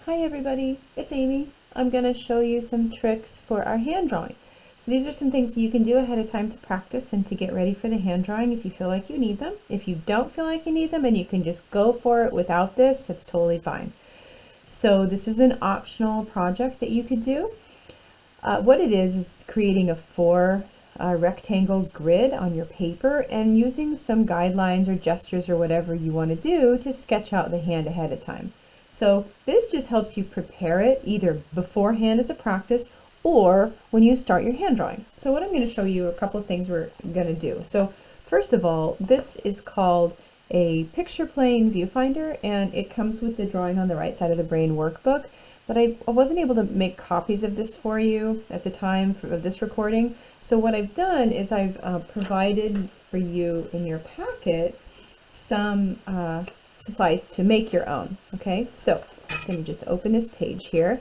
Hi everybody, it's Amy. I'm going to show you some tricks for our hand drawing. So these are some things you can do ahead of time to practice and to get ready for the hand drawing if you feel like you need them. If you don't feel like you need them and you can just go for it without this, that's totally fine. So this is an optional project that you could do. What it is creating a four rectangle grid on your paper and using some guidelines or gestures or whatever you want to do to sketch out the hand ahead of time. So this just helps you prepare it either beforehand as a practice or when you start your hand drawing. So what I'm going to show you a couple of things we're going to do. So first of all, this is called a picture plane viewfinder, and it comes with the drawing on the right side of the brain workbook. But I wasn't able to make copies of this for you at the time of this recording. So what I've done is I've provided for you in your packet some supplies to make your own. Okay, so let me just open this page here,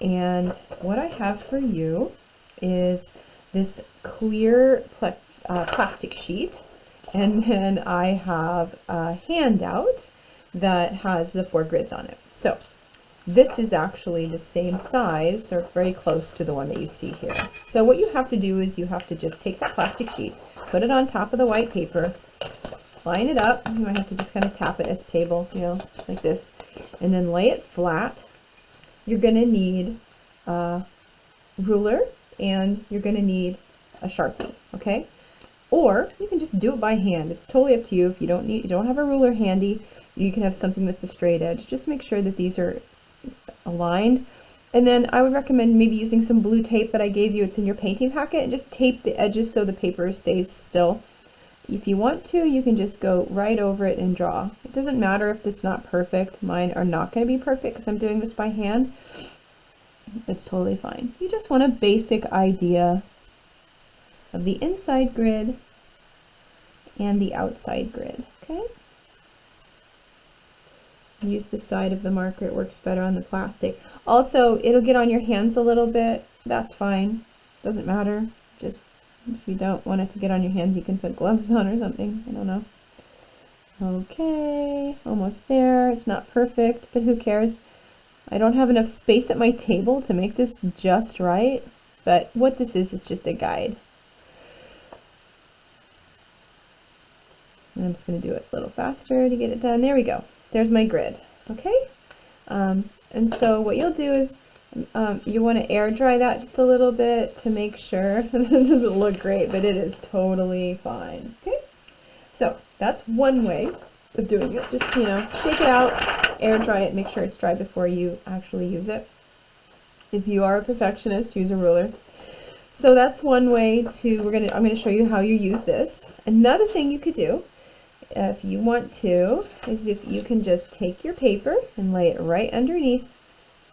and what I have for you is this clear plastic sheet, and then I have a handout that has the four grids on it. So this is actually the same size or very close to the one that you see here. So what you have to do is you have to just take that plastic sheet, put it on top of the white paper, line it up. You might have to just kind of tap it at the table, you know, like this, and then lay it flat. You're going to need a ruler and you're going to need a Sharpie, okay? Or you can just do it by hand. It's totally up to you. If you don't have a ruler handy, you can have something that's a straight edge. Just make sure that these are aligned. And then I would recommend maybe using some blue tape that I gave you. It's in your painting packet, and just tape the edges so the paper stays still. If you want to, you can just go right over it and draw. It doesn't matter if it's not perfect. Mine are not going to be perfect because I'm doing this by hand. It's totally fine. You just want a basic idea of the inside grid and the outside grid, okay? Use the side of the marker, it works better on the plastic. Also, it'll get on your hands a little bit. That's fine. Doesn't matter. Just if you don't want it to get on your hands, you can put gloves on or something. I don't know. Okay, almost there. It's not perfect, but who cares? I don't have enough space at my table to make this just right, but what this is just a guide. And I'm just going to do it a little faster to get it done. There we go. There's my grid. Okay? And so what you'll do is you want to air dry that just a little bit to make sure. It doesn't look great, but it is totally fine. Okay? So that's one way of doing it. Just, you know, shake it out, air dry it, make sure it's dry before you actually use it. If you are a perfectionist, use a ruler. So that's one way to, I'm going to show you how you use this. Another thing you could do, if you want to, is if you can just take your paper and lay it right underneath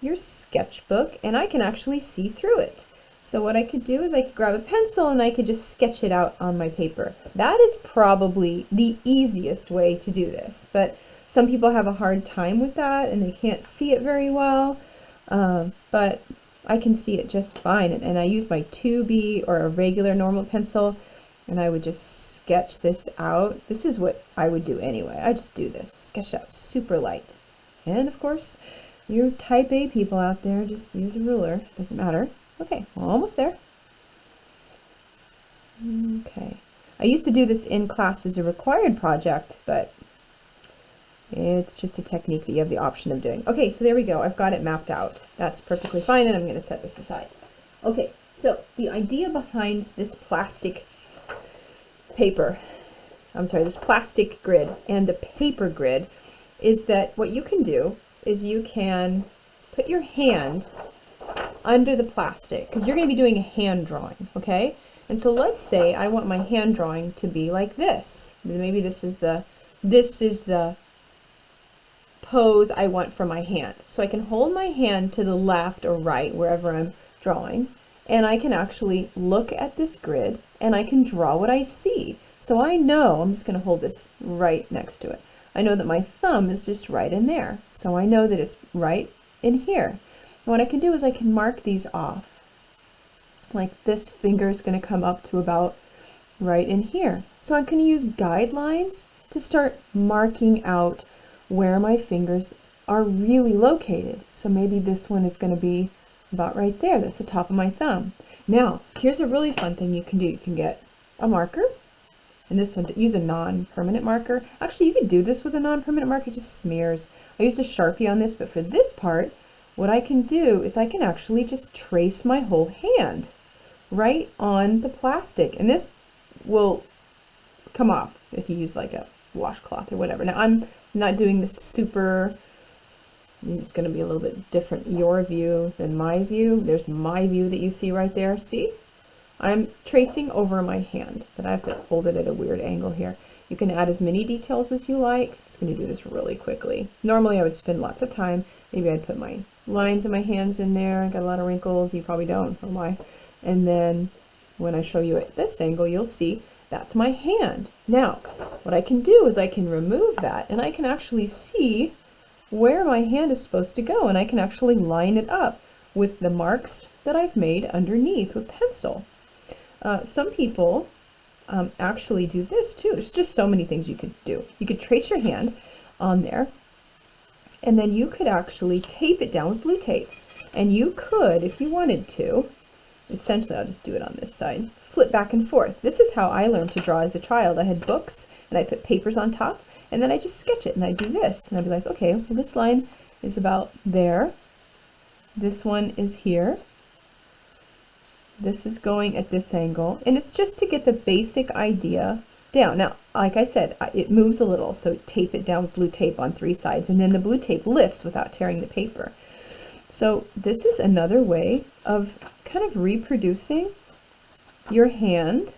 your sketchbook, and I can actually see through it. So what I could do is I could grab a pencil and I could just sketch it out on my paper. That is probably the easiest way to do this, but some people have a hard time with that and they can't see it very well, but I can see it just fine, and I use my 2B or a regular normal pencil, and I would just sketch this out. This is what I would do anyway. I just do this, sketch it out super light. And of course, you type A people out there, just use a ruler, doesn't matter. Okay, well, almost there. Okay, I used to do this in class as a required project, but it's just a technique that you have the option of doing. Okay, so there we go. I've got it mapped out. That's perfectly fine, and I'm going to set this aside. Okay, so the idea behind this plastic paper, this plastic grid and the paper grid is that what you can do is you can put your hand under the plastic, because you're going to be doing a hand drawing, okay? And so let's say I want my hand drawing to be like this. Maybe this is the pose I want for my hand. So I can hold my hand to the left or right, wherever I'm drawing, and I can actually look at this grid and I can draw what I see. So I know, I'm just going to hold this right next to it. I know that my thumb is just right in there. So I know that it's right in here. And what I can do is I can mark these off. Like this finger is going to come up to about right in here. So I can use guidelines to start marking out where my fingers are really located. So maybe this one is going to be about right there. That's the top of my thumb. Now, here's a really fun thing you can do. You can get a marker, and this one, use a non-permanent marker. Actually, you can do this with a non-permanent marker, it just smears. I used a Sharpie on this, but for this part, what I can do is I can actually just trace my whole hand right on the plastic. And this will come off if you use like a washcloth or whatever. Now, I'm not doing this super, it's going to be a little bit different, your view than my view. There's my view that you see right there. See? I'm tracing over my hand, but I have to hold it at a weird angle here. You can add as many details as you like. I'm just going to do this really quickly. Normally I would spend lots of time. Maybe I'd put my lines of my hands in there. I got a lot of wrinkles. You probably don't. Oh my. And then when I show you at this angle, you'll see that's my hand. Now, what I can do is I can remove that, and I can actually see where my hand is supposed to go, and I can actually line it up with the marks that I've made underneath with pencil. Some people actually do this too. There's just so many things you could do. You could trace your hand on there, and then you could actually tape it down with blue tape. And you could, if you wanted to, essentially, I'll just do it on this side, flip back and forth. This is how I learned to draw as a child. I had books, and I put papers on top, and then I just sketch it, and I do this. And I'd be like, okay, well, this line is about there. This one is here. This is going at this angle, and it's just to get the basic idea down. Now, like I said, it moves a little, so tape it down with blue tape on 3 sides, and then the blue tape lifts without tearing the paper. So this is another way of kind of reproducing your hand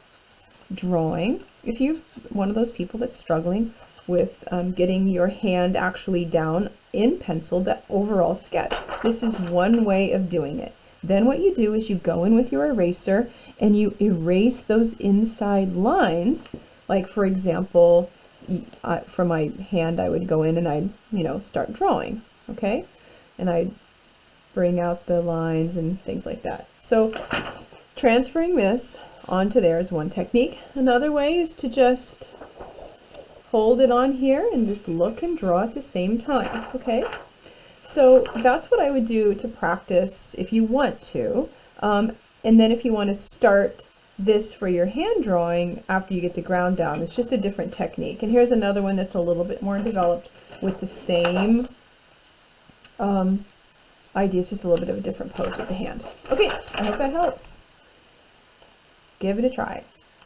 drawing. If you're one of those people that's struggling with getting your hand actually down in pencil, that overall sketch, this is one way of doing it. Then what you do is you go in with your eraser and you erase those inside lines. Like, for example, for my hand, I would go in and I'd, start drawing, okay? And I'd bring out the lines and things like that. So transferring this onto there is one technique. Another way is to just hold it on here and just look and draw at the same time, okay? So that's what I would do to practice if you want to. And then if you want to start this for your hand drawing after you get the ground down, it's just a different technique. And here's another one that's a little bit more developed with the same idea. It's just a little bit of a different pose with the hand. Okay, I hope that helps. Give it a try.